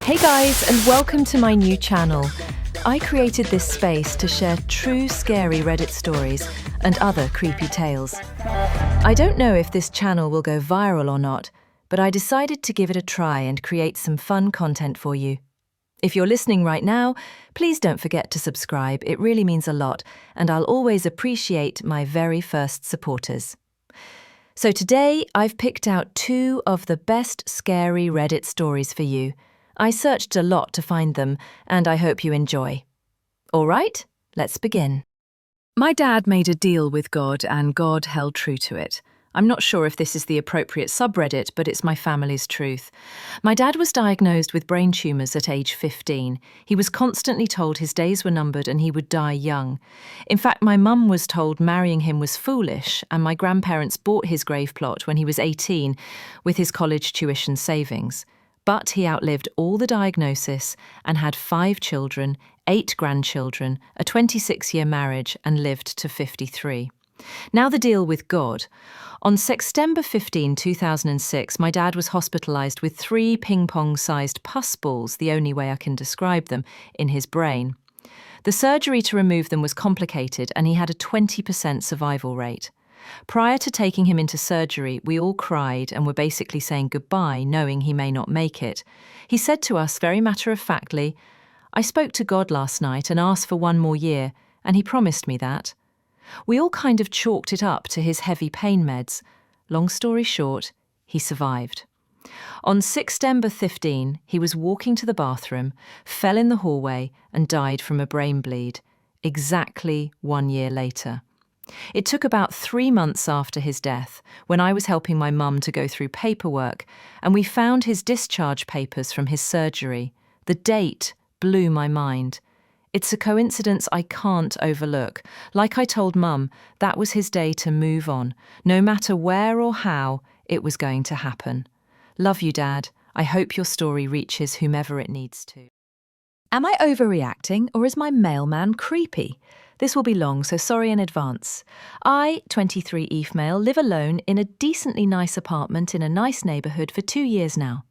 Hey guys, and welcome to my new channel. I created this space to share true scary Reddit stories and other creepy tales. I don't know if this channel will go viral or not, but I decided to give it a try and create some fun content for you. If you're listening right now, please don't forget to subscribe. It really means a lot, and I'll always appreciate my very first supporters. So today, I've picked out 2 of the best scary Reddit stories for you. I searched a lot to find them, and I hope you enjoy. All right, let's begin. My dad made a deal with God, and God held true to it. I'm not sure if this is the appropriate subreddit, but it's my family's truth. My dad was diagnosed with brain tumours at age 15. He was constantly told his days were numbered and he would die young. In fact, my mum was told marrying him was foolish, and my grandparents bought his grave plot when he was 18 with his college tuition savings. But he outlived all the diagnosis and had 5 children, 8 grandchildren, a 26-year marriage, and lived to 53. Now the deal with God. On September 15, 2006, my dad was hospitalised with 3 ping-pong-sized pus balls, the only way I can describe them, in his brain. The surgery to remove them was complicated, and he had a 20% survival rate. Prior to taking him into surgery, we all cried and were basically saying goodbye, knowing he may not make it. He said to us very matter-of-factly, "I spoke to God last night and asked for 1 more year, and he promised me that." We all kind of chalked it up to his heavy pain meds. Long story short, he survived. On September 15, he was walking to the bathroom, fell in the hallway, and died from a brain bleed. Exactly 1 year later. It took about 3 months after his death, when I was helping my mum to go through paperwork, and we found his discharge papers from his surgery. The date blew my mind. It's a coincidence I can't overlook. Like I told Mum, that was his day to move on. No matter where or how, it was going to happen. Love you, Dad. I hope your story reaches whomever it needs to. Am I overreacting, or is my mailman creepy? This will be long, so sorry in advance. I, 23 Eve male, live alone in a decently nice apartment in a nice neighbourhood for 2 years now.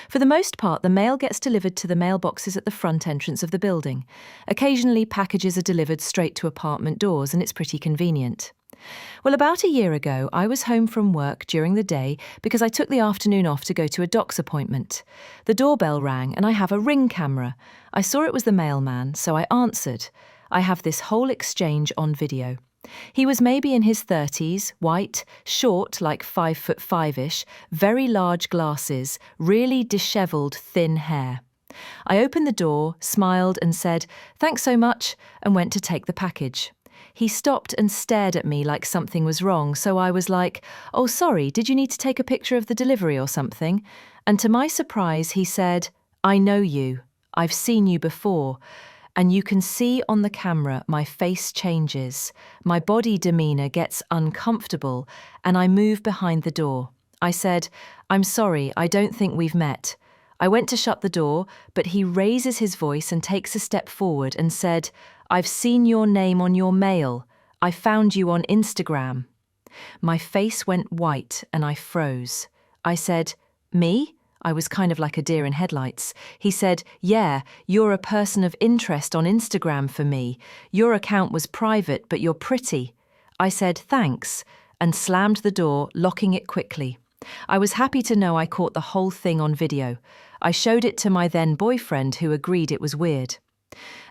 For the most part, the mail gets delivered to the mailboxes at the front entrance of the building. Occasionally, packages are delivered straight to apartment doors, and it's pretty convenient. Well, about a year ago, I was home from work during the day because I took the afternoon off to go to a doc's appointment. The doorbell rang, and I have a Ring camera. I saw it was the mailman, so I answered. I have this whole exchange on video. He was maybe in his 30s, white, short, like 5'5"-ish, very large glasses, really dishevelled, thin hair. I opened the door, smiled and said, "Thanks so much," and went to take the package. He stopped and stared at me like something was wrong, so I was like, "Oh, sorry, did you need to take a picture of the delivery or something?" And to my surprise, he said, "I know you. I've seen you before." And you can see on the camera my face changes, my body demeanour gets uncomfortable, and I move behind the door. I said, "I'm sorry, I don't think we've met." I went to shut the door, but he raises his voice and takes a step forward and said, "I've seen your name on your mail. I found you on Instagram." My face went white and I froze. I said, "Me?" I was kind of like a deer in headlights. He said, "Yeah, you're a person of interest on Instagram for me. Your account was private, but you're pretty." I said, "Thanks," and slammed the door, locking it quickly. I was happy to know I caught the whole thing on video. I showed it to my then boyfriend, who agreed it was weird.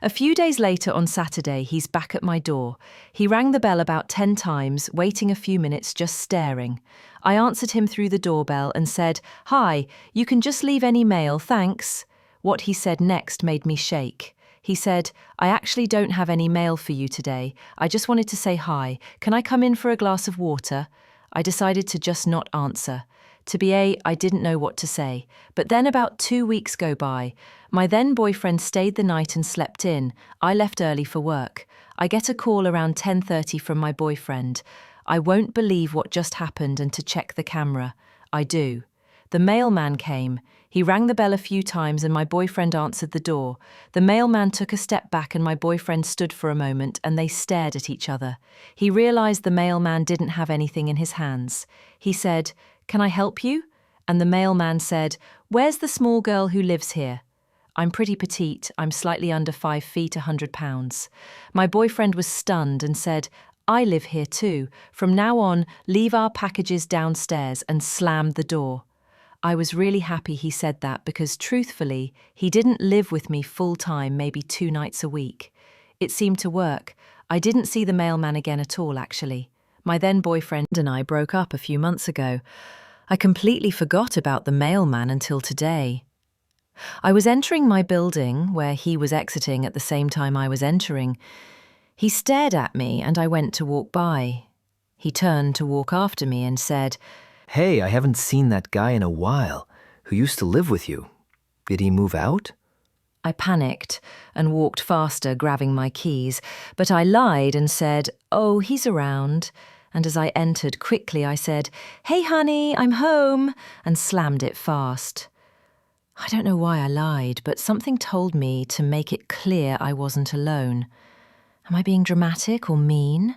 A few days later on Saturday, he's back at my door. He rang the bell about 10 times, waiting a few minutes, just staring. I answered him through the doorbell and said, "Hi, you can just leave any mail, thanks." What he said next made me shake. He said, "I actually don't have any mail for you today. I just wanted to say hi. Can I come in for a glass of water?" I decided to just not answer. To be I didn't know what to say. But then about 2 weeks go by. My then boyfriend stayed the night and slept in. I left early for work. I get a call around 10:30 from my boyfriend. I won't believe what just happened, and to check the camera. I do. The mailman came. He rang the bell a few times and my boyfriend answered the door. The mailman took a step back and my boyfriend stood for a moment and they stared at each other. He realised the mailman didn't have anything in his hands. He said, "Can I help you?" And the mailman said, "Where's the small girl who lives here?" I'm pretty petite, I'm slightly under 5 feet, 100 pounds. My boyfriend was stunned and said, I live here too. From now on, leave our packages downstairs, and slammed the door. I was really happy he said that because, truthfully, he didn't live with me full-time, maybe 2 nights a week. It seemed to work. I didn't see the mailman again at all, actually. My then boyfriend and I broke up a few months ago. I completely forgot about the mailman until today. I was entering my building, where he was exiting at the same time I was entering. He stared at me and I went to walk by. He turned to walk after me and said, Hey, I haven't seen that guy in a while. Who used to live with you? Did he move out? I panicked and walked faster, grabbing my keys, but I lied and said, Oh, he's around. And as I entered quickly, I said, Hey, honey, I'm home, and slammed it fast. I don't know why I lied, but something told me to make it clear I wasn't alone. Am I being dramatic or mean?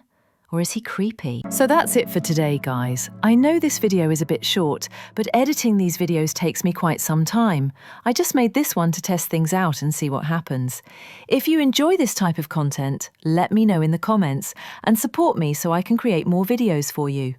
Or is he creepy? So that's it for today, guys. I know this video is a bit short, but editing these videos takes me quite some time. I just made this one to test things out and see what happens. If you enjoy this type of content, let me know in the comments and support me so I can create more videos for you.